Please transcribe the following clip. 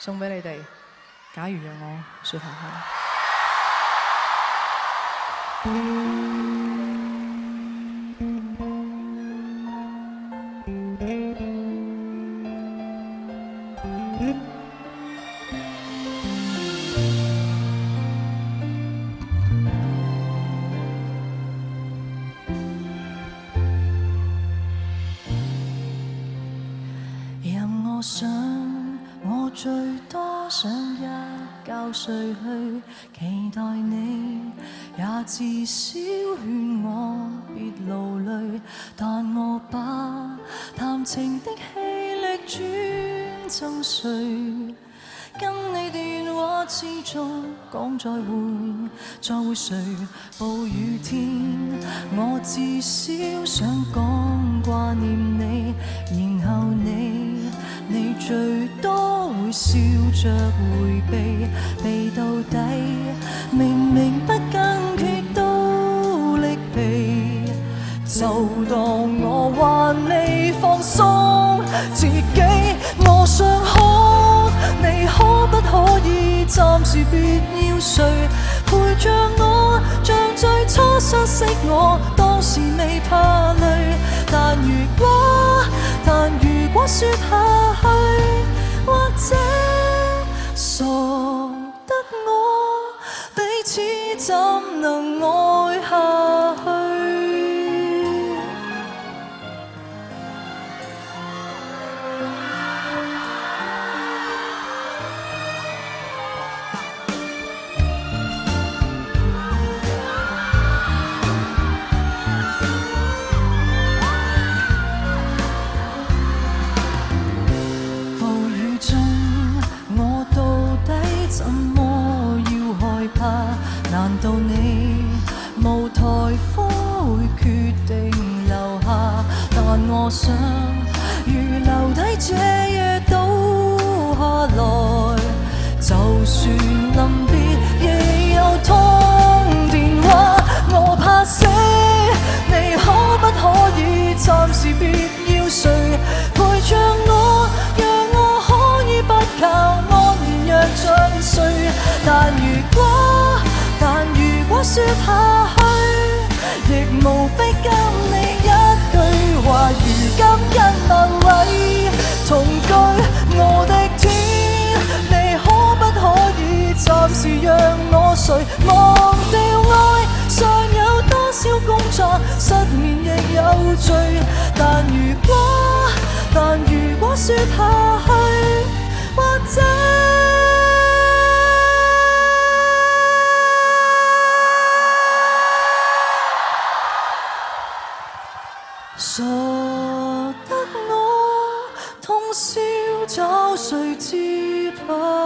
送俾你哋。假如讓我說下去。我想，我最多想一覺睡去，期待你也至少勸我別勞累，但我把談情的氣力轉贈誰？跟你電話之中講再會，再會誰？暴雨天，我至少想講掛念你，然後你最多會笑着迴避，避到底，明明不更決都力疲，就當我還未放鬆自己，我想可，你可不可以暫時別要睡，陪着我，像最初相識我，當時未怕累，但如果說下去，或者傻得我彼此怎能愛下去？難道你無颱風會決定留下？但我想，如樓梯這夜倒下來，就算臨別亦有通電話。我怕死，你可不可以暫時別要睡，陪着我，讓我可以不靠安然若盡睡。但如果說下去，亦無非跟你一句話，如今因萬位同居我的天，你可不可以暫時讓我睡？忘掉愛尚有多少工作，失眠亦有罪。但如果說下去，或者傻得我通宵找誰自拍？